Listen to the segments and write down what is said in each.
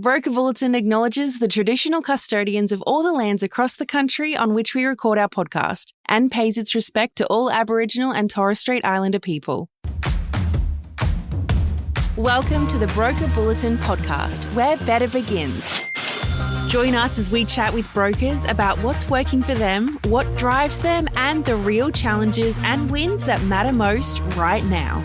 Broker Bulletin acknowledges the traditional custodians of all the lands across the country on which we record our podcast and pays its respect to all Aboriginal and Torres Strait Islander people. Welcome to the Broker Bulletin podcast, where better begins. Join us as we chat with brokers about what's working for them, what drives them, and the real challenges and wins that matter most right now.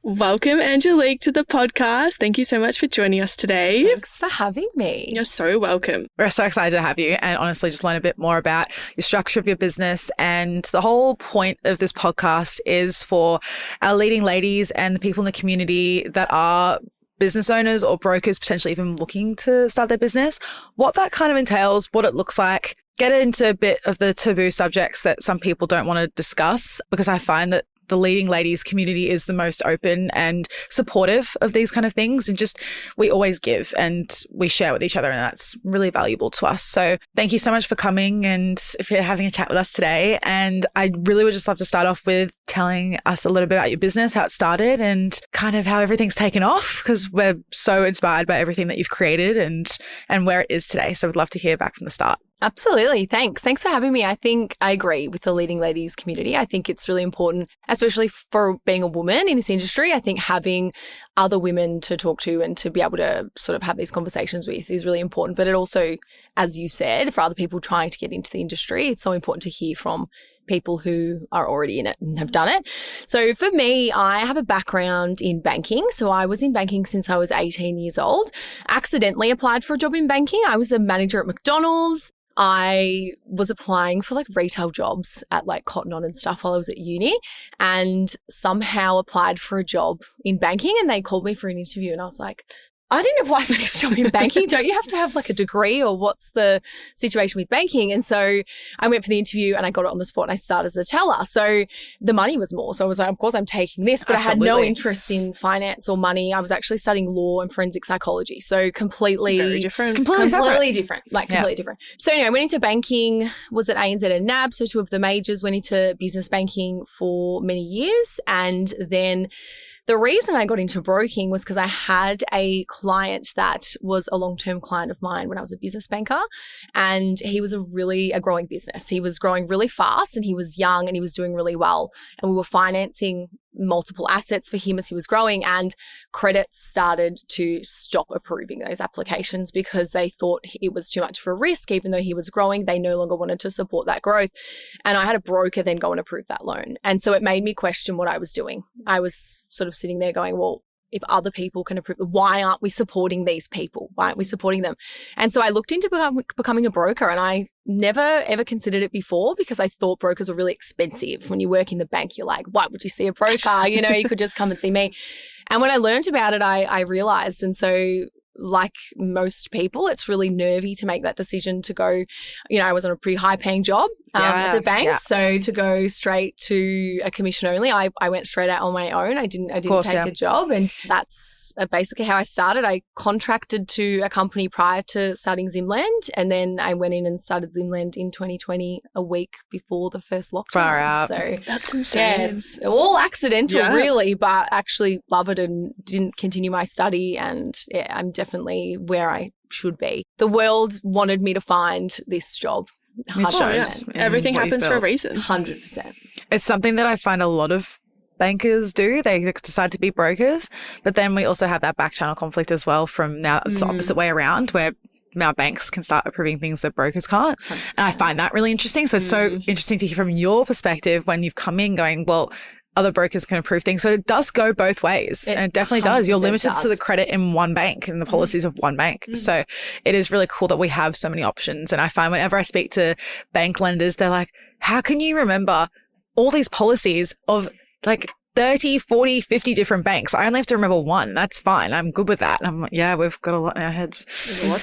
Welcome, Angelique, to the podcast. Thank you so much for joining us today. Thanks for having me. You're so welcome. We're so excited to have you and honestly just learn a bit more about your structure of your business. And the whole point of this podcast is for our leading ladies and the people in the community that are business owners or brokers potentially even looking to start their business, what that kind of entails, what it looks like, get into a bit of the taboo subjects that some people don't want to discuss, because I find that the leading ladies community is the most open and supportive of these kind of things. And just, we always give and we share with each other, and that's really valuable to us. So thank you so much for coming and if you're having a chat with us today. And I really would just love to start off with telling us a little bit about your business, how it started and kind of how everything's taken off, because we're so inspired by everything that you've created and where it is today. So we'd love to hear back from the start. Absolutely. Thanks for having me. I think I agree with the leading ladies community. I think it's really important, especially for being a woman in this industry. I think having other women to talk to and to be able to sort of have these conversations with is really important. But it also, as you said, for other people trying to get into the industry, it's so important to hear from people who are already in it and have done it. So for me, I have a background in banking. So I was in banking since I was 18 years old. Accidentally applied for a job in banking. I was a manager at McDonald's. I was applying for like retail jobs at like Cotton On and stuff while I was at uni, and somehow applied for a job in banking, and they called me for an interview, and I was like, I didn't apply for this job in banking. Don't you have to have like a degree, or what's the situation with banking? And so I went for the interview and I got it on the spot and I started as a teller. So the money was more. So I was like, of course I'm taking this, but Absolutely. I had no interest in finance or money. I was actually studying law and forensic psychology. So completely different. Completely different. So anyway, I went into banking, was at ANZ and NAB. So two of the majors, went into business banking for many years. And then the reason I got into broking was because I had a client that was a long-term client of mine when I was a business banker, and he was a growing business. He was growing really fast and he was young and he was doing really well. And we were financing multiple assets for him as he was growing, and credits started to stop approving those applications because they thought it was too much of a risk. Even though he was growing, they no longer wanted to support that growth. And I had a broker then go and approve that loan. And so it made me question what I was doing. I was sort of sitting there going, well, if other people can approve, why aren't we supporting these people? Why aren't we supporting them? And so I looked into becoming a broker, and I never ever considered it before because I thought brokers were really expensive. When you work in the bank, you're like, why would you see a broker? You could just come and see me. And when I learned about it, I realized. And so like most people, it's really nervy to make that decision to go, I was on a pretty high paying job at the bank. Yeah. So to go straight to a commission only, I went straight out on my own. I didn't take a job. And that's basically how I started. I contracted to a company prior to starting Zimlend. And then I went in and started Zimlend in 2020, a week before the first lockdown. Far out. So that's insane. Yeah, it's all accidental really, but actually love it and didn't continue my study. And yeah, I'm definitely where I should be. The world wanted me to find this job. 100%. Everything happens for a reason. 100%. It's something that I find a lot of bankers do. They decide to be brokers, but then we also have that back channel conflict as well from now it's the opposite way around, where now banks can start approving things that brokers can't. 100%. And I find that really interesting. So it's so interesting to hear from your perspective when you've come in going, well, other brokers can approve things. So it does go both ways. And it definitely does. You're limited to the credit in one bank and the policies of one bank. So it is really cool that we have so many options. And I find whenever I speak to bank lenders, they're like, how can you remember all these policies of like 30, 40, 50 different banks? I only have to remember one. That's fine. I'm good with that. And I'm like, yeah, we've got a lot in our heads.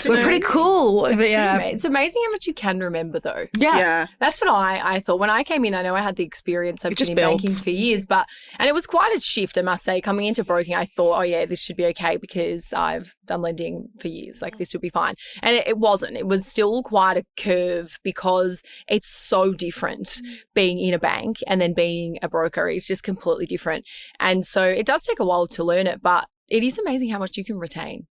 We're pretty cool. It's amazing how much you can remember though. Yeah. That's what I thought. When I came in, I know I had the experience of been in banking for years, and it was quite a shift, I must say. Coming into broking, I thought, oh yeah, this should be okay because I've done lending for years. Like this should be fine. And it wasn't. It was still quite a curve because it's so different being in a bank and then being a broker. It's just completely different. And so it does take a while to learn it, but it is amazing how much you can retain.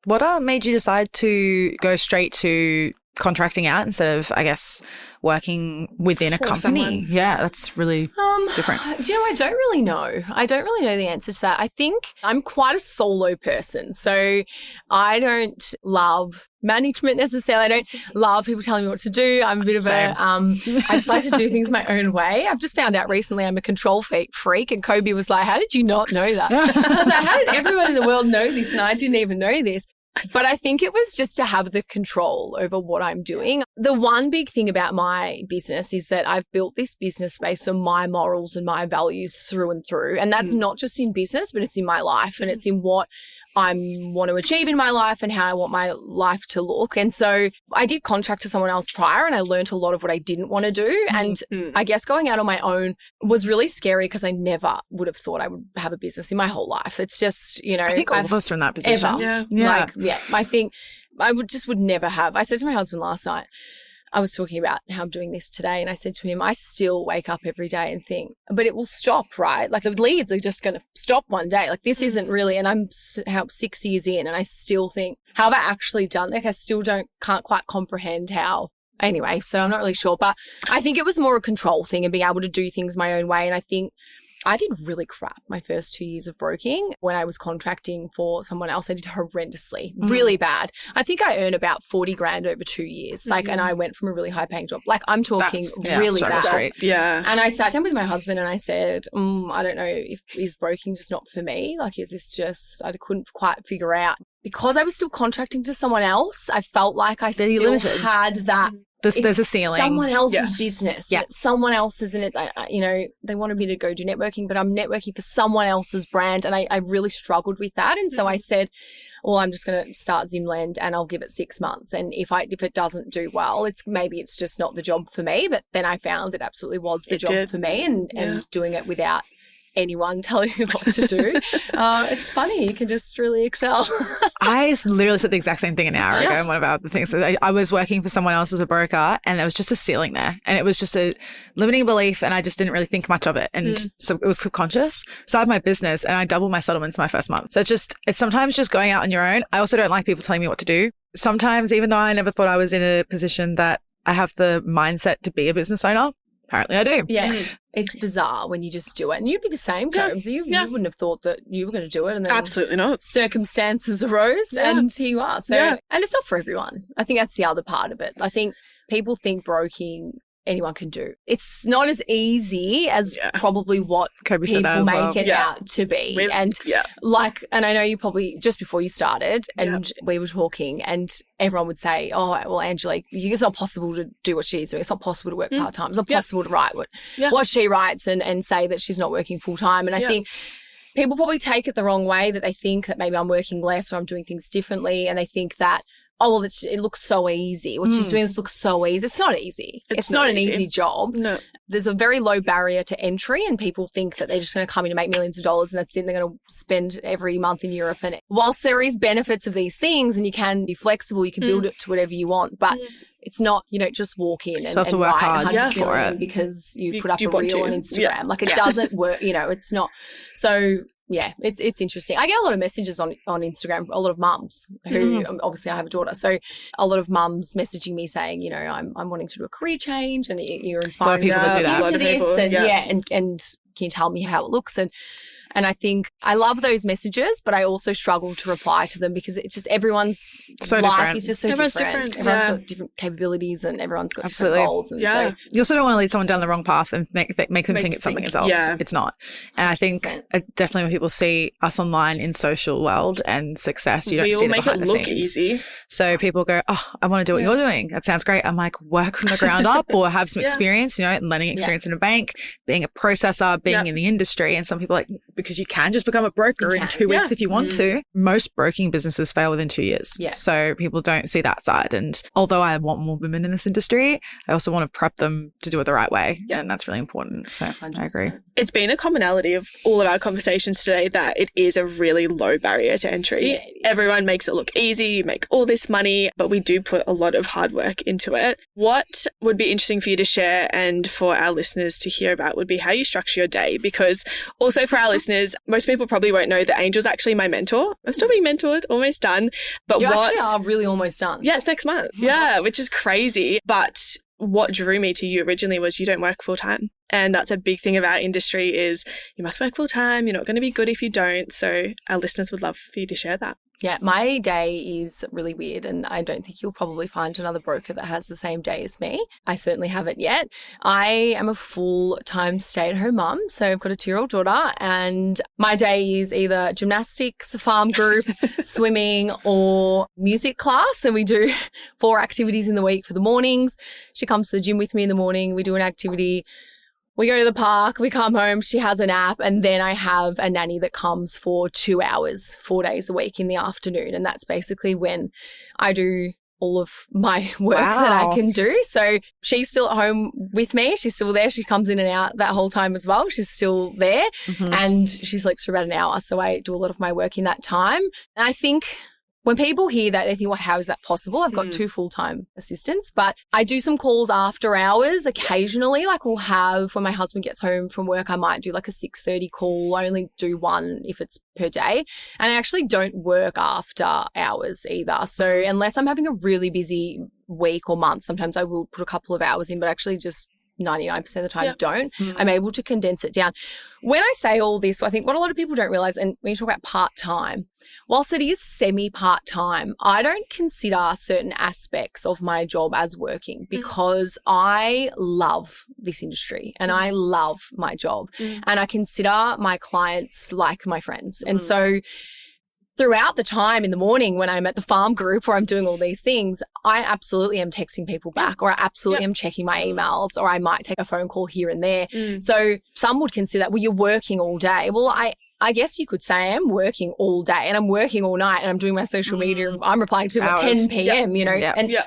What made you decide to go straight to contracting out instead of, I guess, working within a company? Someone. Yeah, that's really different. Do you know, I don't really know. I don't really know the answer to that. I think I'm quite a solo person. So I don't love management necessarily. I don't love people telling me what to do. I'm a bit of I just like to do things my own way. I've just found out recently I'm a control freak, and Kobe was like, how did you not know that? I was like, how did everyone in the world know this and I didn't even know this? But I think it was just to have the control over what I'm doing. The one big thing about my business is that I've built this business based on my morals and my values through and through. And that's not just in business, but it's in my life, and it's in what I want to achieve in my life and how I want my life to look. And so I did contract to someone else prior, and I learned a lot of what I didn't want to do. And I guess going out on my own was really scary because I never would have thought I would have a business in my whole life. It's just, you know, I think all of us are in that position. I think I would never have. I said to my husband last night, I was talking about how I'm doing this today, and I said to him, I still wake up every day and think, but it will stop, right? Like the leads are just going to stop one day. Like this isn't really, and I'm 6 years in, and I still think, how have I actually done? Like I still can't quite comprehend how. Anyway, so I'm not really sure, but I think it was more a control thing and being able to do things my own way. And I think I did really crap my first 2 years of broking. When I was contracting for someone else, I did horrendously, really bad. I think I earned about 40 grand over 2 years. And I went from a really high paying job. Like I'm talking really bad. Great. Yeah. And I sat down with my husband and I said, I don't know if is broking just not for me? Like, is this just, I couldn't quite figure out. Because I was still contracting to someone else, I felt like I still had that. There's a ceiling. Someone else's business. Yeah. Someone else's, and they wanted me to go do networking, but I'm networking for someone else's brand. And I really struggled with that. And so I said, well, I'm just going to start Zimlend and I'll give it 6 months. And if it doesn't do well, it's just not the job for me. But then I found it absolutely was the job for me, and doing it without anyone telling you what to do. It's funny. You can just really excel. I literally said the exact same thing an hour ago in one of our things. So I was working for someone else as a broker, and there was just a ceiling there, and it was just a limiting belief, and I just didn't really think much of it. And so it was subconscious. So I had my business and I doubled my settlements my first month. So it's sometimes just going out on your own. I also don't like people telling me what to do. Sometimes, even though I never thought I was in a position that I have the mindset to be a business owner, apparently I do. Yeah. It's bizarre when you just do it. And you'd be the same, Combs. You wouldn't have thought that you were going to do it. And then absolutely not. Circumstances arose and here you are. So, and it's not for everyone. I think that's the other part of it. I think people think broking anyone can do. It's not as easy as probably what Kobe people make it out to be. Really? And and I know you probably, just before you started and we were talking, and everyone would say, oh, well, Angelique, it's not possible to do what she's doing. It's not possible to work part-time. It's not possible to write what she writes and say that she's not working full-time. And I think people probably take it the wrong way, that they think that maybe I'm working less or I'm doing things differently, and they think that, oh, well, it looks so easy. What she's doing looks so easy. It's not easy. It's not an easy job. No. There's a very low barrier to entry, and people think that they're just going to come in and make millions of dollars, and that's it. They're going to spend every month in Europe. And whilst there is benefits of these things, and you can be flexible, you can build it to whatever you want, but it's not, you don't just walk in and to work write hard 100 for million it because you put up a reel on Instagram. Like, it doesn't work. It's not. So yeah, it's interesting. I get a lot of messages on Instagram, a lot of mums who, obviously I have a daughter, so a lot of mums messaging me saying, I'm wanting to do a career change, and you're inspiring me to look into this, and can you tell me how it looks? And I think I love those messages, but I also struggle to reply to them because it's just everyone's life is just so different. Everyone's got different capabilities, and everyone's got different goals. And so you also don't want to lead someone down the wrong path and make them think it's something else. Yeah. It's not. And I think definitely when people see us online in social world and success, you don't see the behind the scenes. We all make it look easy. So people go, oh, I want to do what you're doing. That sounds great. I'm like, work from the ground up or have some experience, learning experience in a bank, being a processor, being in the industry. And some people are like, because you can just become a broker in 2 weeks if you want to. Most broking businesses fail within 2 years. Yeah. So people don't see that side. And although I want more women in this industry, I also want to prep them to do it the right way. Yeah. And that's really important. So 100%. I agree. It's been a commonality of all of our conversations today that it is a really low barrier to entry. Yeah, everyone makes it look easy. You make all this money, but we do put a lot of hard work into it. What would be interesting for you to share and for our listeners to hear about would be how you structure your day, because also for our listeners listeners, most people probably won't know that Angel's actually my mentor. I'm still being mentored, almost done. But You actually are really almost done. Yeah, it's next month. Yeah, which is crazy. But what drew me to you originally was you don't work full time. And that's a big thing of our industry is you must work full time. You're not going to be good if you don't. So our listeners would love for you to share that. Yeah, my day is really weird, and I don't think you'll probably find another broker that has the same day as me. I certainly haven't yet. I am a full-time stay-at-home mum, so I've got a 2-year-old daughter, and my day is either gymnastics, farm group, swimming, or music class. And we do 4 activities in the week for the mornings. She comes to the gym with me in the morning. We do an activity. We go to the park, we come home, she has a nap, and then I have a nanny that comes for 2 hours, 4 days a week in the afternoon. And that's basically when I do all of my work that I can do. So she's still at home with me. She's still there. She comes in and out that whole time as well. She's still there and she sleeps for about an hour. So I do a lot of my work in that time. And I think when people hear that, they think, well, how is that possible? I've got 2 full-time assistants, but I do some calls after hours occasionally. Like we'll have, when my husband gets home from work, I might do like a 6:30 call. I only do 1 if it's per day. And I actually don't work after hours either. So unless I'm having a really busy week or month, sometimes I will put a couple of hours in, but actually just 99% of the time don't. I'm able to condense it down. When I say all this, I think what a lot of people don't realize, and when you talk about part-time, whilst it is semi-part-time, I don't consider certain aspects of my job as working because I love this industry and I love my job and I consider my clients like my friends. And so throughout the time in the morning when I'm at the farm group or I'm doing all these things, I absolutely am texting people back or I absolutely am checking my emails or I might take a phone call here and there. So some would consider that, well, you're working all day. Well, I guess you could say I am working all day and I'm working all night and I'm doing my social media. I'm replying to people at 10 p.m., you know.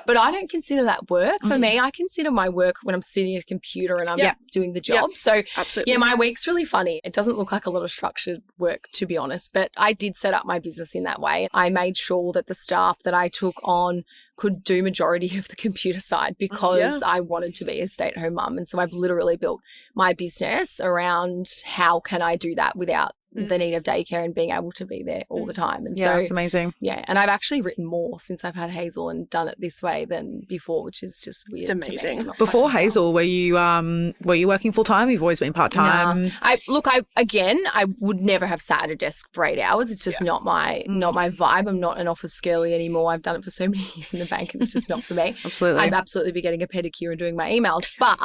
But I don't consider that work. For me, I consider my work when I'm sitting at a computer and I'm doing the job. So, yeah, my week's really funny. It doesn't look like a lot of structured work, to be honest, but I did set up my business in that way. I made sure that the staff that I took on could do majority of the computer side because I wanted to be a stay-at-home mum. And so I've literally built my business around how can I do that without the need of daycare and being able to be there all the time. And so it's amazing. Yeah. And I've actually written more since I've had Hazel and done it this way than before, which is just weird. It's amazing. Before Hazel, were you working full time? You've always been part time. Nah. I would never have sat at a desk for 8 hours. It's just not my vibe. I'm not an office girly anymore. I've done it for so many years in the bank and it's just not for me. Absolutely. I'd absolutely be getting a pedicure and doing my emails. But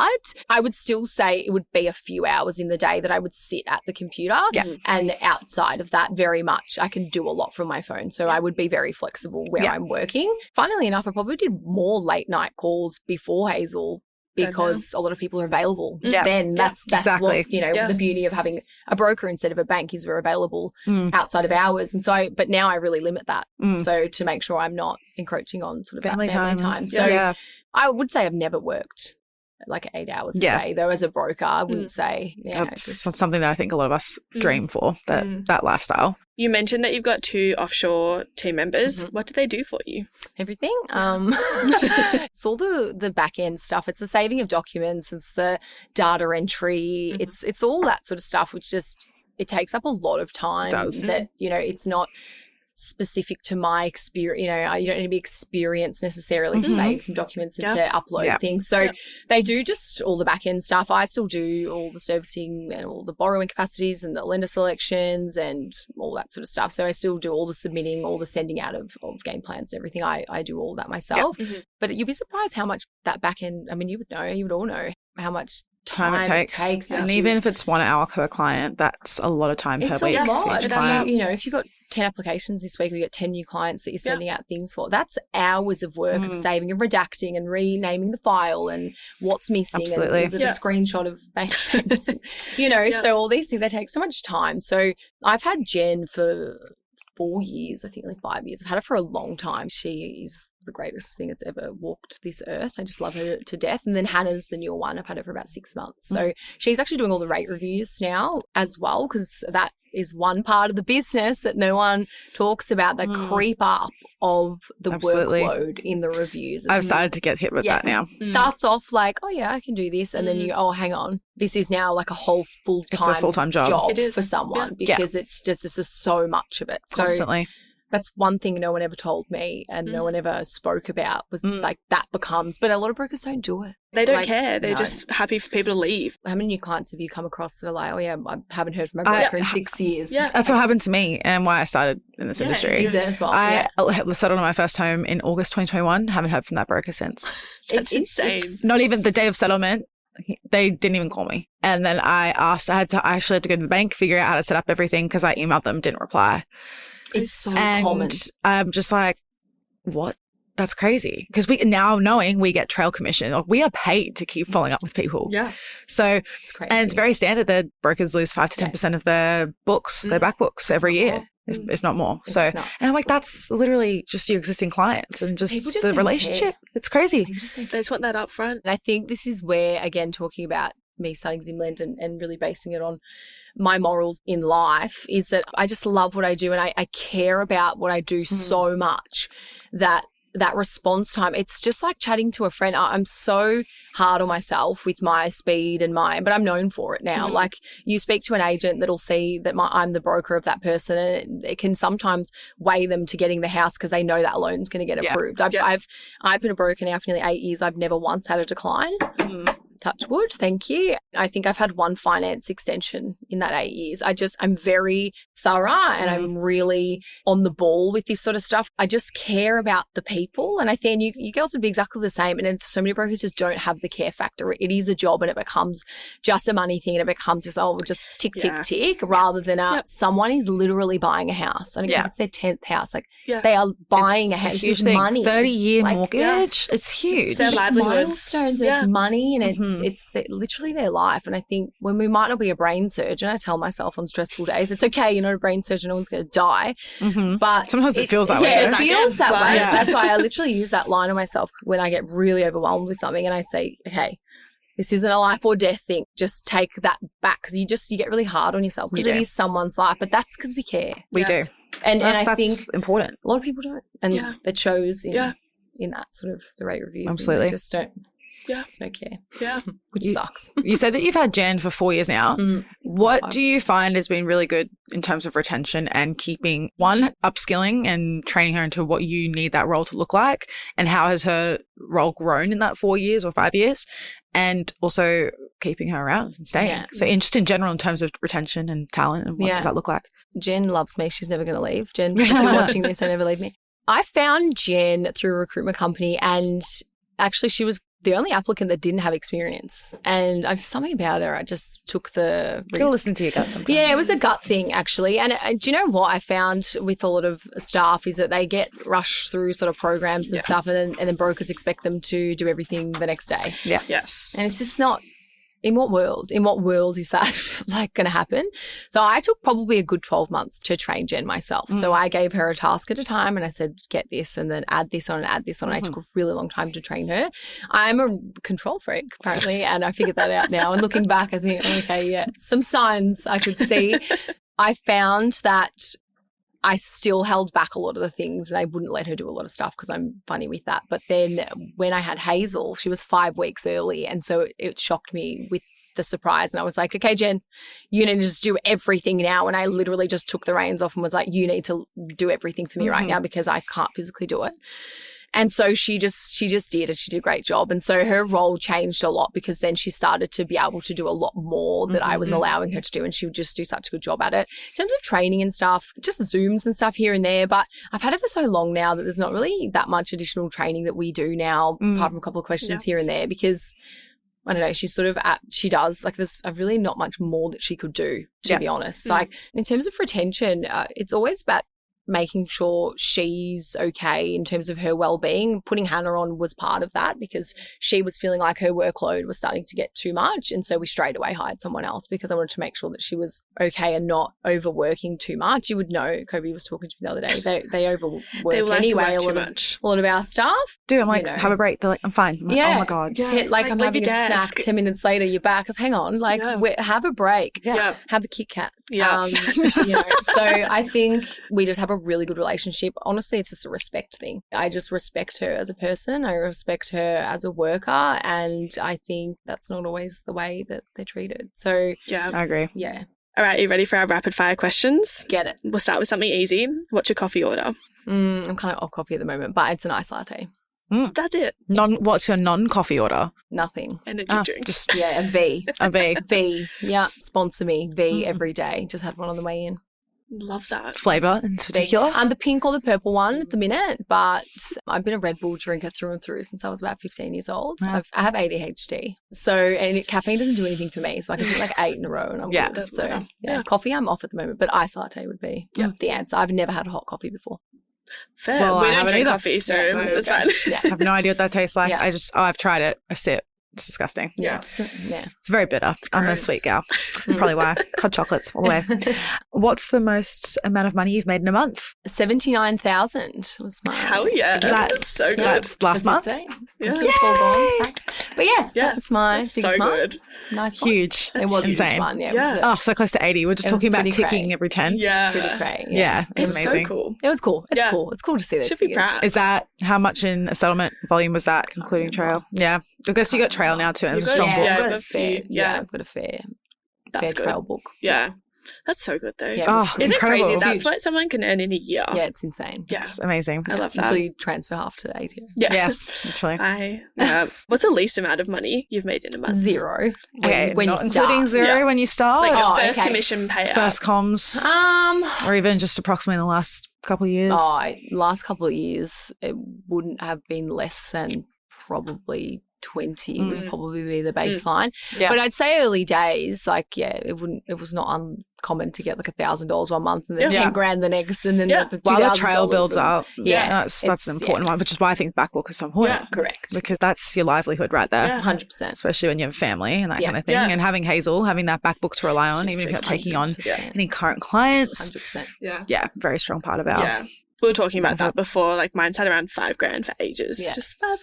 I would still say it would be a few hours in the day that I would sit at the computer. And outside of that, very much, I can do a lot from my phone. So I would be very flexible where I'm working. Funnily enough, I probably did more late night calls before Hazel because a lot of people are available. Then that's exactly what, you know, the beauty of having a broker instead of a bank is we're available outside of hours. And so, but now I really limit that. So to make sure I'm not encroaching on sort of family time. So I would say I've never worked like 8 hours a day, though, as a broker. I wouldn't say. It's something that I think a lot of us dream for, that lifestyle. You mentioned that you've got 2 offshore team members. What do they do for you? Everything. It's all the back end stuff. It's the saving of documents. It's the data entry. It's all that sort of stuff, which just, it takes up a lot of time. It does. That, you know, it's not specific to my experience. You know, you don't need to be experienced necessarily to save some documents and to upload things. So they do just all the back end stuff. I still do all the servicing and all the borrowing capacities and the lender selections and all that sort of stuff. So I still do all the submitting, all the sending out of game plans and everything. I do all that myself. But you'd be surprised how much that back end, I mean, you would all know how much time it takes. And even if it's 1 hour per client, that's a lot of time per week. It's a lot. You know, if you've got 10 applications this week, we get 10 new clients that you're sending out things for. That's hours of work of saving and redacting and renaming the file and what's missing. Absolutely. And is it a screenshot of bank statements? You know, so all these things, they take so much time. So I've had Jen for 4 years, I think like 5 years. I've had her for a long time. She's the greatest thing that's ever walked this earth. I just love her to death. And then Hannah's the newer one. I've had her for about 6 months. So she's actually doing all the rate reviews now as well, because that is one part of the business that no one talks about, the creep up of the workload in the reviews. I've started to get hit with that now. Starts off like, oh yeah, I can do this. And then you, oh, hang on. This is now like a whole full-time job for someone because it's just so much of it. Constantly. So that's one thing no one ever told me and no one ever spoke about was like that becomes, but a lot of brokers don't do it. They don't care. They're just happy for people to leave. How many new clients have you come across that are like, oh yeah, I haven't heard from my broker in 6 years? Yeah. That's what happened to me and why I started in this industry. Is it as well? I settled on my first home in August 2021. Haven't heard from that broker since. That's insane. It's not even the day of settlement. They didn't even call me. And then I actually had to go to the bank, figure out how to set up everything because I emailed them, didn't reply. It's so common. I'm just like, what? That's crazy. Because we now knowing we get trail commission, like we are paid to keep following up with people. Yeah. So it's crazy. And it's very standard that brokers lose 5 to 10% of their books, their back books every year, if not more. So, and I'm like, that's literally just your existing clients and just the relationship. It's crazy. They just want that up front. And I think this is where, again, talking about me starting Zimlend and really basing it on my morals in life is that I just love what I do and I care about what I do so much that response time, it's just like chatting to a friend. I'm so hard on myself with my speed but I'm known for it now. Like you speak to an agent that'll see that I'm the broker of that person and it can sometimes weigh them to getting the house because they know that loan's going to get approved. I've been a broker now for nearly 8 years. I've never once had a decline. Touch wood, thank you. I think I've had one finance extension in that 8 years. I'm very thorough and I'm really on the ball with this sort of stuff. I just care about the people. And I think you girls would be exactly the same. And then so many brokers just don't have the care factor. It is a job and it becomes just a money thing and it becomes just, we'll just tick, tick, rather than someone is literally buying a house. I don't care if it's their 10th house. Like they are buying a house. It's money. 30-year mortgage. It's huge. It's their livelihoods. Milestones and it's money and it's literally their life. And I think when we might not be a brain surgeon, I tell myself on stressful days, it's okay, you're not a brain surgeon, no one's going to die. But sometimes it feels that way. Yeah, it feels that way. That's why I literally use that line on myself when I get really overwhelmed with something and I say, okay, this isn't a life or death thing. Just take that back because you get really hard on yourself because it is someone's life, but that's because we care. We do. And I think that's important. A lot of people don't. And they chose in that sort of the rate reviews. Absolutely. They just don't. Yeah. It's no care. Yeah. Which sucks. You said that you've had Jen for 4 years now. What do you find has been really good in terms of retention and keeping, one, upskilling and training her into what you need that role to look like? And how has her role grown in that 4 years or 5 years? And also keeping her around and staying. Yeah. So just in general in terms of retention and talent and what does that look like? Jen loves me. She's never going to leave. Jen, if you're watching this, don't ever leave me. I found Jen through a recruitment company and actually she was the only applicant that didn't have experience. And something about her, I just took the risk. You'll listen to your gut sometimes. Yeah, it was a gut thing, actually. And do you know what I found with a lot of staff is that they get rushed through sort of programs and stuff and then brokers expect them to do everything the next day. Yeah. Yes. And it's just not... In what world is that like going to happen? So I took probably a good 12 months to train Jen myself. So I gave her a task at a time and I said, get this and then add this on and add this on. And I took a really long time to train her. I'm a control freak apparently and I figured that out now. And looking back, I think, okay, some signs I could see. I found that I still held back a lot of the things and I wouldn't let her do a lot of stuff because I'm funny with that. But then when I had Hazel, she was 5 weeks early. And so it shocked me with the surprise. And I was like, okay, Jen, you need to just do everything now. And I literally just took the reins off and was like, you need to do everything for me right now because I can't physically do it. And so she just did and she did a great job. And so her role changed a lot because then she started to be able to do a lot more that I was allowing her to do and she would just do such a good job at it. In terms of training and stuff, just Zooms and stuff here and there, but I've had it for so long now that there's not really that much additional training that we do now apart from a couple of questions here and there because I don't know, she's sort of she does, like there's really not much more that she could do, to be honest. Like in terms of retention, it's always about making sure she's okay in terms of her well-being. Putting Hannah on was part of that because she was feeling like her workload was starting to get too much. And so we straight away hired someone else because I wanted to make sure that she was okay and not overworking too much. You would know, Kobe was talking to me the other day, they overwork anyway, a lot of our staff. Dude, I'm like, have a break. They're like, I'm fine. I'm like, oh my God. I'm having a snack, 10 minutes later, you're back. Hang on, have a break. Yeah. Have a Kit Kat. Yeah. So I think we just have a really good relationship. Honestly, it's just a respect thing. I just respect her as a person. I respect her as a worker. And I think that's not always the way that they're treated. So yeah, I agree. Yeah. All right, are you ready for our rapid fire questions? Get it. We'll start with something easy. What's your coffee order? I'm kind of off coffee at the moment, but it's an iced latte. That's it. What's your non-coffee order? Nothing. Energy drink. Just a V. A V. V. Yeah. Sponsor me. V every day. Just had one on the way in. Love that. Flavour in particular? The pink or the purple one at the minute, but I've been a Red Bull drinker through and through since I was about 15 years old. Yeah. I have ADHD. And caffeine doesn't do anything for me, so I can drink like 8 in a row and I'm good. That's So better. coffee I'm off at the moment, but iced latte would be the answer. I've never had a hot coffee before. Fair. Well, we I don't haven't drink either. coffee, so Yeah, that's fine. Yeah. I have no idea what that tastes like. Yeah. I've tried it. A sip. It's disgusting. Yeah. It's very bitter. I'm a gross. sweet gal. That's probably why. Hot chocolates all the way. What's the most amount of money you've made in a month? 79,000 was my. Hell yeah. That's so good. That's last month. Yeah. It's all gone. Thanks. But yes, Yeah. that's my That's biggest so month. good. Nice one. Huge. It was insane. fun. Yeah. Yeah. It was Oh, so close to 80. We're just It was talking about pretty ticking great. every 10. Yeah. pretty great. Yeah, it's It's amazing. so cool. It was cool. It's Yeah. cool. It's cool to see those Should be figures. proud. Is that how much in a settlement volume was that, including trail? Yeah. I guess you got trail now too. And it's a You've strong got- book. yeah. I've got a a fair. few. Yeah. I've got a fair That's good. trail book. Yeah. That's so good though. Yeah, Oh, it's Isn't it incredible. crazy? That's Huge. what someone can earn in a year. Yeah, it's insane. Yeah. It's amazing. I love that. Until you transfer half to ATO. Yeah. Yes, literally. What's the least amount of money you've made in a month? 0. Okay, when you not start. including 0 Yeah. when you start? Like Oh, your first okay. commission payout. First comms, or even just approximately in the last couple of years? Last couple of years, it wouldn't have been less than probably 20 would probably be the baseline. Yeah. But I'd say early days, it was not uncommon to get like $1,000 one month and then Yeah. 10 grand the next, and then Yeah. the While $2,000 the trail builds and- up, Yeah. that's an It's- important one, which is why I think the back book is so important. Yeah. Correct. Because that's your livelihood right there. Yeah. 100%. Especially when you have a family and that Yeah. kind of thing. Yeah. And having Hazel, having that back book to rely on, She's even if so you're not taking on 100%. any current clients. 100%. Yeah. Yeah, very strong part of our. Yeah. We were talking about that before. Like mine's had around $5 grand for ages. Yeah. Just 5,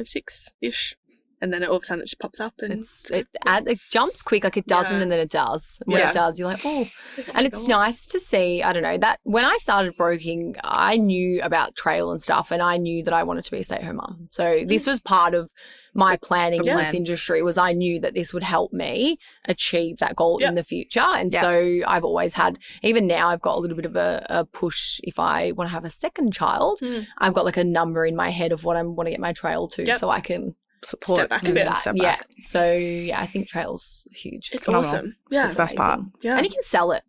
6-ish. And then all of a sudden it just pops up and It jumps quick, like it doesn't, Yeah. and then it does. When Yeah. it does, you're like, oh. And it's nice to see, I don't know, that when I started broking, I knew about trail and stuff, and I knew that I wanted to be a stay-at-home mum. So this was part of my planning in this industry, was I knew that this would help me achieve that goal in the future. And so I've always had, even now I've got a little bit of a push if I want to have a second child. I've got like a number in my head of what I want to get my trail to so I can support Step back a do bit. that. Step yeah. back. So yeah, I think trail's huge. it's phenomenal. awesome. Yeah. It's the best part. amazing. Yeah. And you can sell it.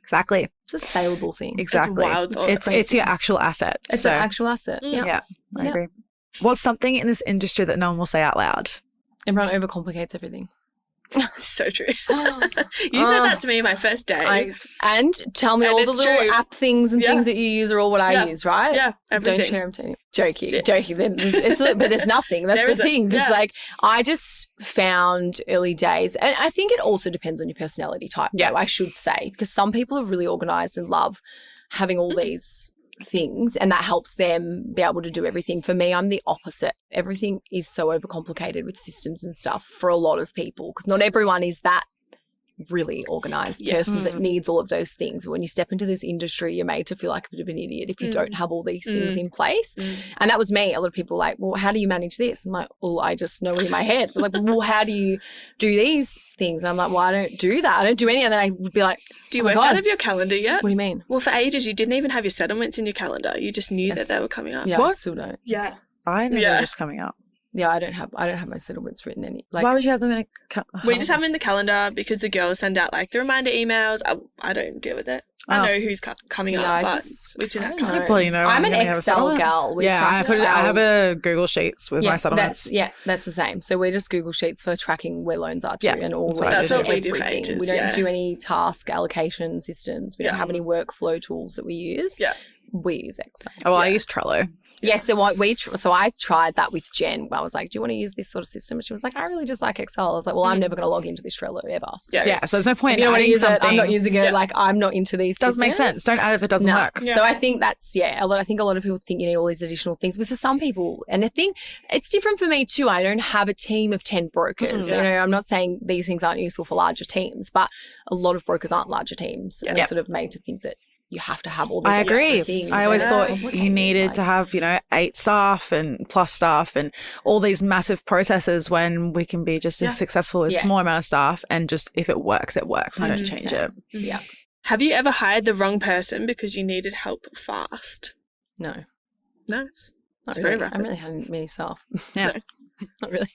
Exactly. It's a saleable thing. Exactly. wild, though. It's your actual asset. It's So, an actual asset. Yeah. Yeah, I Yeah. agree. What's something in this industry that no one will say out loud? Everyone overcomplicates everything. So true. You said that to me my first day. And tell me And all the it's little true. app things and Yeah. things that you use are all what I Yeah. use, right? Yeah, everything. Don't share them to anyone. Joking. Sit. But there's nothing. That's There the isn't. thing. Because Yeah. I just found early days, and I think it also depends on your personality type. Yeah. though, I should say, because some people are really organized and love having all these things, and that helps them be able to do everything. For me, I'm the opposite. Everything is so overcomplicated with systems and stuff for a lot of people, because not everyone is that really organized person that needs all of those things. When you step into this industry, you're made to feel like a bit of an idiot if you don't have all these things in place. And that was me. A lot of people were like, well, how do you manage this? I'm like, well, I just know it in my head. They're like, well, how do you do these things? And I'm like, well, I don't do that. I don't do any. And then I would be like, Do you oh my work out God. of your calendar yet? What do you mean? Well, for ages, you didn't even have your settlements in your calendar. You just knew that they were coming up. Yeah, I What? still don't. Yeah. I know Yeah. they're just coming up. Yeah, I don't have my settlements written any. Like, why would you have them in a We just have them in the calendar because the girls send out like the reminder emails. I don't deal with it. I know who's coming up, but it's in that calendar. I'm an Excel gal. I have a Google Sheets with my settlements. That's the same. So we're just Google Sheets for tracking where loans are to and all that's what we do for ages. We don't do any task allocation systems. We don't have any workflow tools that we use. Yeah. We use Excel. Oh, well, I use Trello. Yeah, so I tried that with Jen. I was like, do you want to use this sort of system? And she was like, I really just like Excel. I was like, well, I'm never going to log into this Trello ever. So, so there's no point in in adding something. I'm not using it. Like, I'm not into these systems. Doesn't make sense. Don't add it if it doesn't work. Yeah. So I think that's, I think a lot of people think you need all these additional things. But for some people, and I think it's different for me too. I don't have a team of 10 brokers. You know, I'm not saying these things aren't useful for larger teams, but a lot of brokers aren't larger teams. And they're sort of made to think that you have to have all these extra things. I always thought you needed to have, 8 staff and plus staff and all these massive processes when we can be just as successful with a small amount of staff, and just if it works, it works. I don't change it. Yeah. Have you ever hired the wrong person because you needed help fast? No. No. It's not very really. rapid. I really hadn't many staff. Yeah. No. Not really.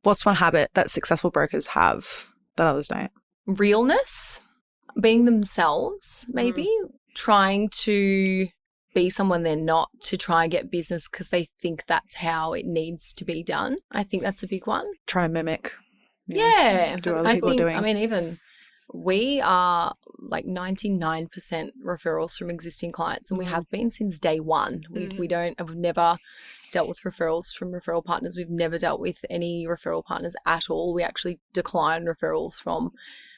What's one habit that successful brokers have that others don't? Realness. Being themselves, maybe. Trying to be someone they're not, to try and get business because they think that's how it needs to be done. I think that's a big one. Trying to mimic. Yeah. Do what other people are doing. I mean, even we are like 99% referrals from existing clients, and we have been since day one. We've never dealt with referrals from referral partners. We've never dealt with any referral partners at all. We actually decline referrals from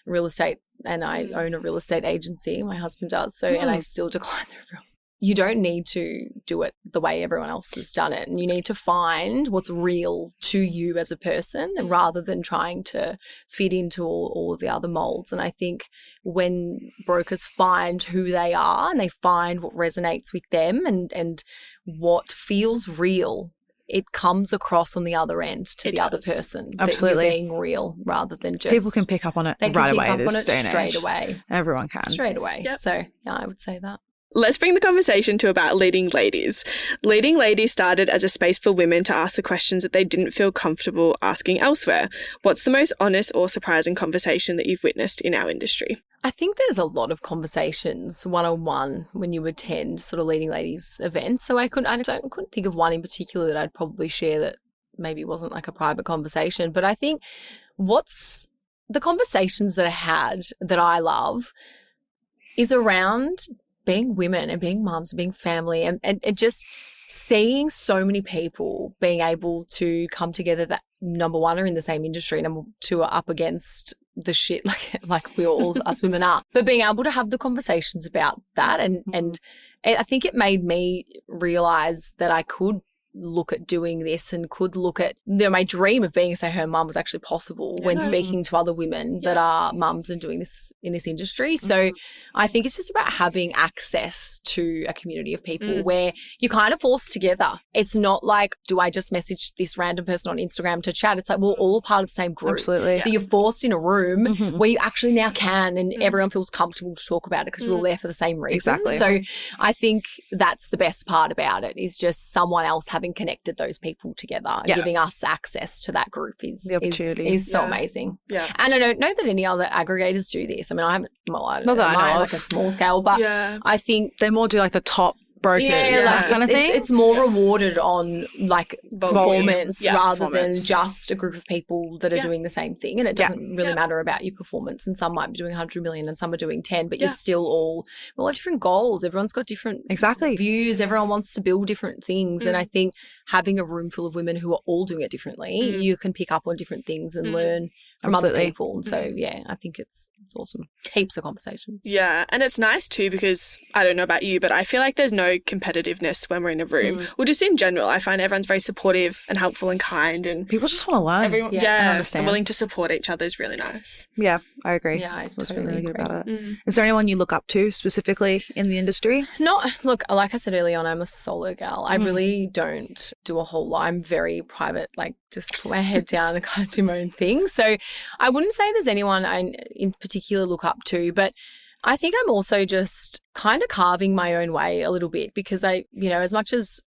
real estate, and I own a real estate agency. My husband does. So, and I still decline the referrals. You don't need to do it the way everyone else has done it. And you need to find what's real to you as a person, and rather than trying to fit into all of the other molds. And I think when brokers find who they are and they find what resonates with them and what feels real, it comes across on the other end to the other person. Absolutely. That you're being real rather than just... People can pick up on it right away. This day and age. Straight away. Everyone can. Straight away. Yep. So, yeah, I would say that. Let's bring the conversation to about Leading Ladies. Leading Ladies started as a space for women to ask the questions that they didn't feel comfortable asking elsewhere. What's the most honest or surprising conversation that you've witnessed in our industry? I think there's a lot of conversations one-on-one when you attend sort of Leading Ladies events. So I couldn't think of one in particular that I'd probably share that maybe wasn't like a private conversation. But I think what's the conversations that I had that I love is around being women and being mums and being family and just seeing so many people being able to come together that, number one, are in the same industry, number two, are up against the shit like we all us women are, but being able to have the conversations about that and I think it made me realize that I could look at doing this and could look at my dream of being a stay-at-home mum was actually possible when speaking to other women that are mums and doing this in this industry. So I think it's just about having access to a community of people where you're kind of forced together. It's not like, do I just message this random person on Instagram to chat? It's like, we're all part of the same group. Absolutely. So you're forced in a room where you actually now can, and everyone feels comfortable to talk about it because we're all there for the same reason. Exactly. So I think that's the best part about it, is just someone else having connected those people together, giving us access to that group is so amazing. Yeah. And I don't know that any other aggregators do this. I mean, I haven't, I don't Not know, that I know like of. a small scale, but I think they more do like the top brokers, that kind of thing. It's more rewarded on like performance rather than performance. just a group of people that are doing the same thing. And it doesn't really matter about your performance. And some might be doing 100 million and some are doing 10, but you're still all have different goals. Everyone's got different views. Everyone wants to build different things. And I think having a room full of women who are all doing it differently, you can pick up on different things and learn from other people. And so, I think it's awesome. Heaps of conversations. Yeah. And it's nice too, because I don't know about you, but I feel like there's no competitiveness when we're in a room. Well, just in general, I find everyone's very supportive and helpful and kind, and people just want to learn. Everyone, and understand. willing to support each other is really nice. Yeah, I agree. Yeah, That's what's totally really good agree. about it. Is there anyone you look up to specifically in the industry? Look, like I said early on, I'm a solo gal. I really don't do a whole lot. I'm very private, like just put my head down and kind of do my own thing. So I wouldn't say there's anyone I in particular look up to, but I think I'm also just kind of carving my own way a little bit, because I, as much as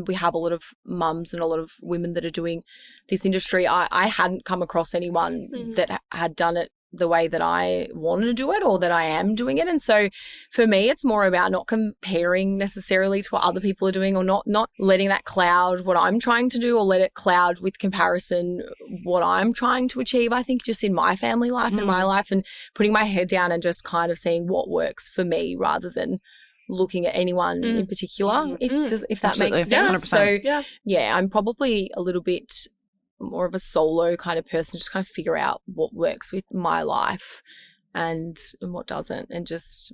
we have a lot of mums and a lot of women that are doing this industry. I hadn't come across anyone that had done it the way that I want to do it or that I am doing it. And so for me, it's more about not comparing necessarily to what other people are doing, or not letting that cloud what I'm trying to do, or let it cloud with comparison what I'm trying to achieve. I think just in my family life and my life, and putting my head down and just kind of seeing what works for me rather than looking at anyone in particular, if that Absolutely. makes sense. 100%. So yeah, I'm probably a little bit more of a solo kind of person, just kind of figure out what works with my life and what doesn't, and just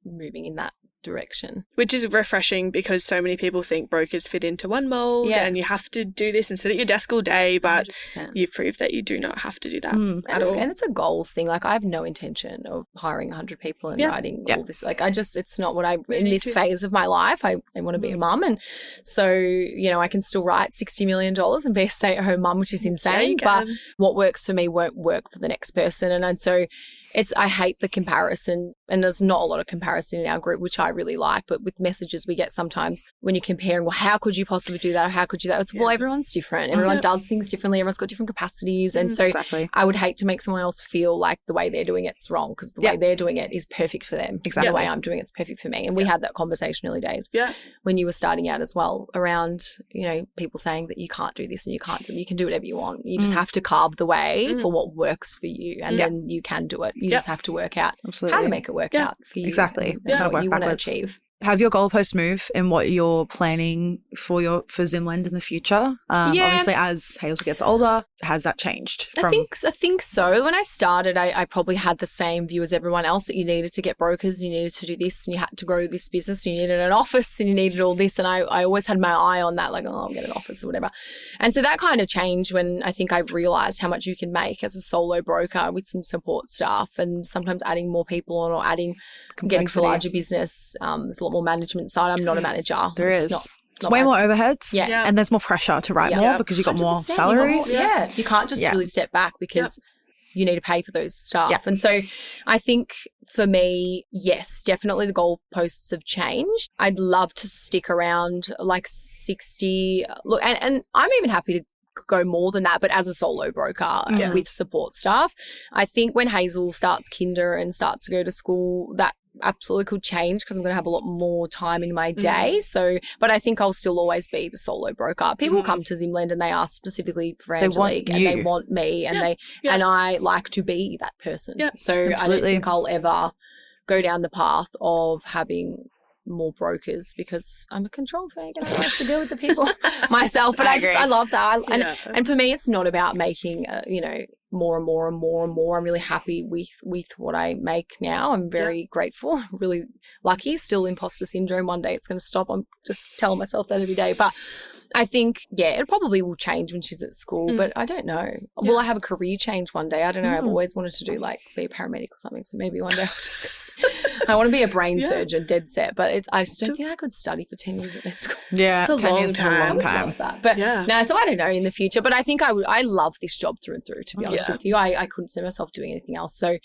moving in that direction. Which is refreshing, because so many people think brokers fit into one mold and you have to do this and sit at your desk all day, but 100%. you've proved that you do not have to do that at all. And it's a goals thing. Like, I have no intention of hiring 100 people and writing all this. Like, it's not what in this phase of my life, I want to be a mum. And so, I can still write $60 million and be a stay-at-home mum, which is insane. But what works for me won't work for the next person. And so I hate the comparison, and there's not a lot of comparison in our group, which I really like, but with messages we get sometimes when you're comparing, well, how could you possibly do that? Or how could you do that? It's, well, everyone's different. Everyone does things differently. Everyone's got different capacities. And so I would hate to make someone else feel like the way they're doing it's wrong, because the way they're doing it is perfect for them. Exactly. The way I'm doing it's perfect for me. And we had that conversation early days when you were starting out as well, around, people saying that you can't do this and you can't do it. You can do whatever you want. You just have to carve the way for what works for you, and then you can do it. You just have to work out how to make it work out for you. Exactly. And what you want to achieve. Have your goalposts move in what you're planning for Zimlend in the future? Obviously, as Hazel gets older, has that changed? I think so. When I started, I probably had the same view as everyone else, that you needed to get brokers, you needed to do this, and you had to grow this business, you needed an office, and you needed all this. And I always had my eye on that, like, I'll get an office or whatever. And so that kind of changed when I think I've realised how much you can make as a solo broker with some support staff, and sometimes adding more people on, or getting to a larger business. There's a lot more management side. I'm not a manager. There is. It's way more overheads, and there's more pressure to write more because you've got more salaries. You can't just really step back, because you need to pay for those staff. And so I think for me, yes, definitely the goalposts have changed. I'd love to stick around like 60. Look, and I'm even happy to go more than that, but as a solo broker with support staff. I think when Hazel starts kinder and starts to go to school, that absolutely could change, because I'm going to have a lot more time in my day. So, but I think I'll still always be the solo broker. People come to Zimlend and they ask specifically for Angelique, and they want me, and and I like to be that person. So I don't think I'll ever go down the path of having more brokers, because I'm a control freak and I like to deal with the people myself. But I love that. And for me, it's not about making more and more and more and more. I'm really happy with what I make now. I'm very grateful, really lucky. Still imposter syndrome. One day it's going to stop. I'm just telling myself that every day. But I think, it probably will change when she's at school, but I don't know. Yeah. Will I have a career change one day? I don't know. I've always wanted to do be a paramedic or something. So maybe one day I'll just I want to be a brain surgeon, dead set. But I just don't think I could study for 10 years at school. Yeah, it's a 10 long years time. Is a long time. I would love that. But no, so I don't know in the future. But I think I love this job through and through, to be honest with you. I couldn't see myself doing anything else. So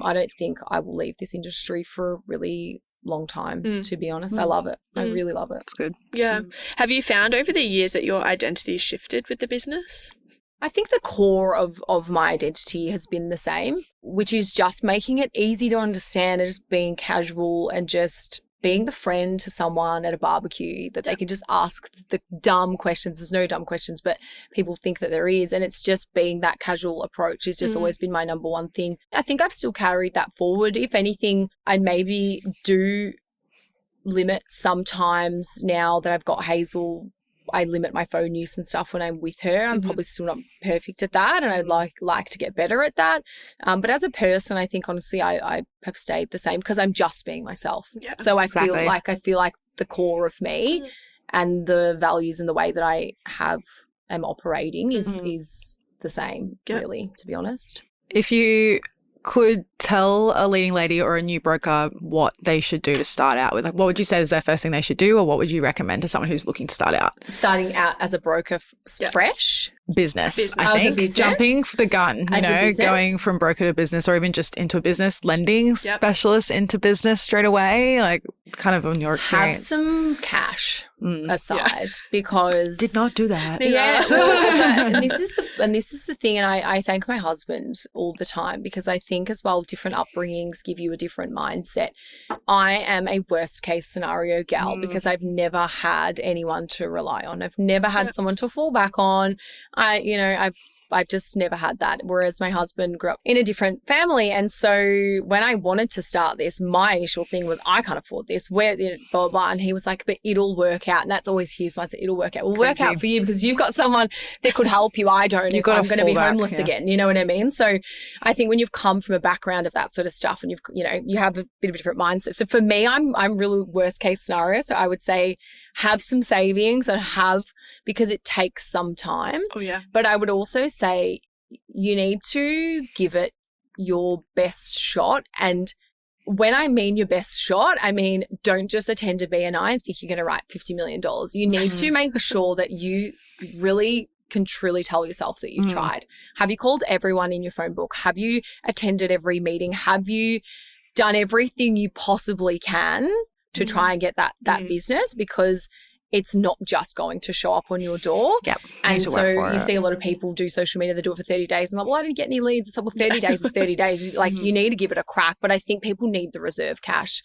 I don't think I will leave this industry for a really long time, to be honest. I love it. I really love it. It's good. Yeah. Have you found over the years that your identity shifted with the business? I think the core of my identity has been the same, which is just making it easy to understand and just being casual and just being the friend to someone at a barbecue that they can just ask the dumb questions. There's no dumb questions, but people think that there is. And it's just being that casual approach has just always been my number one thing. I think I've still carried that forward. If anything, I maybe do limit sometimes now that I've got Hazel. I limit my phone use and stuff when I'm with her. I'm probably still not perfect at that, and I'd like to get better at that. But as a person, I think honestly I have stayed the same because I'm just being myself. Yeah, so I feel like the core of me and the values and the way that I am operating is the same, really, to be honest. If you could tell a leading lady or a new broker what they should do to start out with, like, what would you say is their first thing they should do, or what would you recommend to someone who's looking to start out? Starting out as a broker fresh? business. As I a think business? jumping for the gun, you As a know, business? going from broker to business or even just into a business, lending specialist into business straight away, like kind of on your experience. Have some cash aside because Did not do that. Yeah, well, and this is the thing, and I thank my husband all the time because I think as well different upbringings give you a different mindset. I am a worst case scenario gal because I've never had anyone to rely on. I've never had someone to fall back on. I've just never had that. Whereas my husband grew up in a different family. And so when I wanted to start this, my initial thing was, I can't afford this. Blah, blah, blah. And he was like, but it'll work out. And that's always his mindset. It'll work out. It will work out for you because you've got someone that could help you. I don't. I'm going to be homeless again. You know what I mean? So I think when you've come from a background of that sort of stuff and you have a bit of a different mindset. So for me, I'm really worst case scenario. So I would say, have some savings because it takes some time. Oh, yeah. But I would also say you need to give it your best shot. And when I mean your best shot, I mean, don't just attend a BNI and think you're going to write $50 million. You need to make sure that you really can truly tell yourself that you've tried. Have you called everyone in your phone book? Have you attended every meeting? Have you done everything you possibly can to try and get that business? Because it's not just going to show up on your door. Yep. And so you see a lot of people do social media, they do it for 30 days and like, well, I didn't get any leads. It's like, well, 30 days is 30 days. You need to give it a crack. But I think people need the reserve cash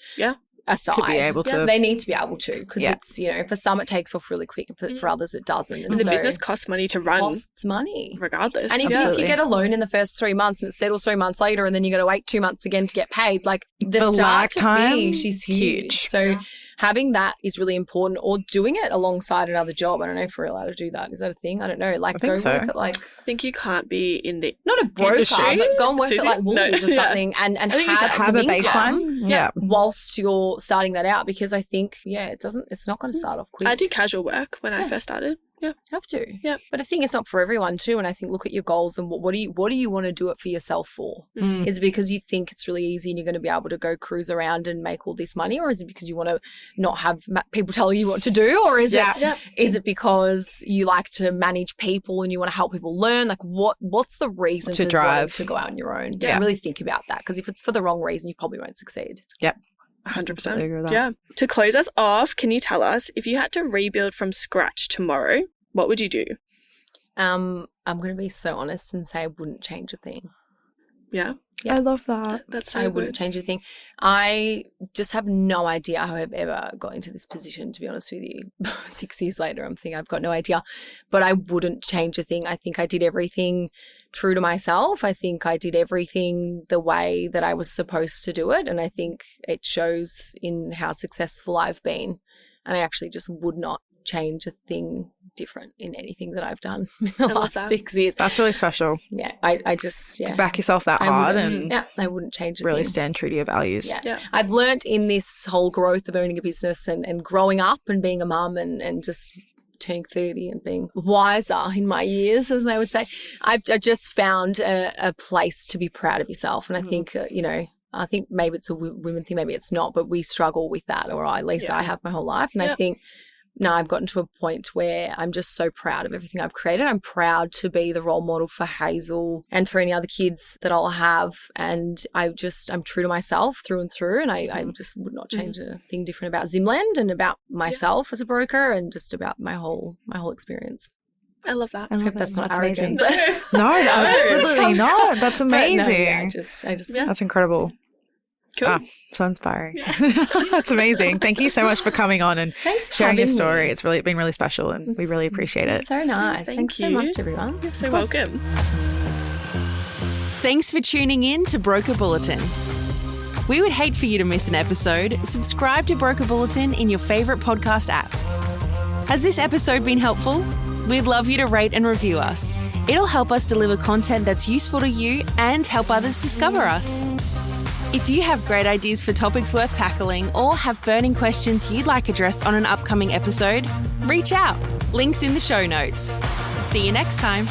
aside. To be able to. They need to be able to because it's, for some it takes off really quick and for others it doesn't. And the business costs money to run. Costs money. Regardless. And if you get a loan in the first 3 months and it settles 3 months later and then you got to wait 2 months again to get paid, like the start to finish is huge. So having that is really important, or doing it alongside another job. I don't know if we're allowed to do that. Is that a thing? I don't know. Like, go work at I think you can't be in the not a broker, industry. but go and work at like Woolies or something, and have a baseline. Whilst you're starting that out, because I think it's not going to start off quick. I did casual work when I first started. Yeah, have to. Yeah, but I think it's not for everyone too. And I think look at your goals and what do you want to do it for yourself for? Is it because you think it's really easy and you're going to be able to go cruise around and make all this money, or is it because you want to not have people telling you what to do, or is it because you like to manage people and you want to help people learn? Like what's the reason to drive to go out on your own? Yeah, really think about that, because if it's for the wrong reason, you probably won't succeed. Yep. 100%. Yeah. To close us off, can you tell us if you had to rebuild from scratch tomorrow, what would you do? I'm going to be so honest and say I wouldn't change a thing. Yeah. I love that. That's so I good. wouldn't change a thing. I just have no idea how I've ever got into this position, to be honest with you. 6 years later, I'm thinking I've got no idea. But I wouldn't change a thing. I think I did everything true to myself. I think I did everything the way that I was supposed to do it. And I think it shows in how successful I've been. And I actually just would not change a thing different in anything that I've done in the last 6 years. That's really special. Yeah, I just to back yourself that hard and I wouldn't change a really thing. stand true to your values. Yeah. I've learned in this whole growth of owning a business and growing up and being a mum and just turning 30 and being wiser in my years, as they would say. I've just found a place to be proud of yourself, and I think I think maybe it's a women thing, maybe it's not, but we struggle with that, or at least I have my whole life. And I think now I've gotten to a point where I'm just so proud of everything I've created. I'm proud to be the role model for Hazel and for any other kids that I'll have. And I'm true to myself through and through. And I just would not change a thing different about Zimlend and about myself as a broker and just about my whole experience. I love that. I hope that's not arrogant. amazing. No, absolutely not. That's amazing. I just that's incredible. Cool. So inspiring. That's amazing. Thank you so much for coming on and sharing your story. It's really been really special and we really appreciate it. So nice. Thanks so much, everyone. You're so welcome. Thanks for tuning in to Broker Bulletin. We would hate for you to miss an episode. Subscribe to Broker Bulletin in your favourite podcast app. Has this episode been helpful? We'd love you to rate and review us. It'll help us deliver content that's useful to you and help others discover us. If you have great ideas for topics worth tackling or have burning questions you'd like addressed on an upcoming episode, reach out. Links in the show notes. See you next time.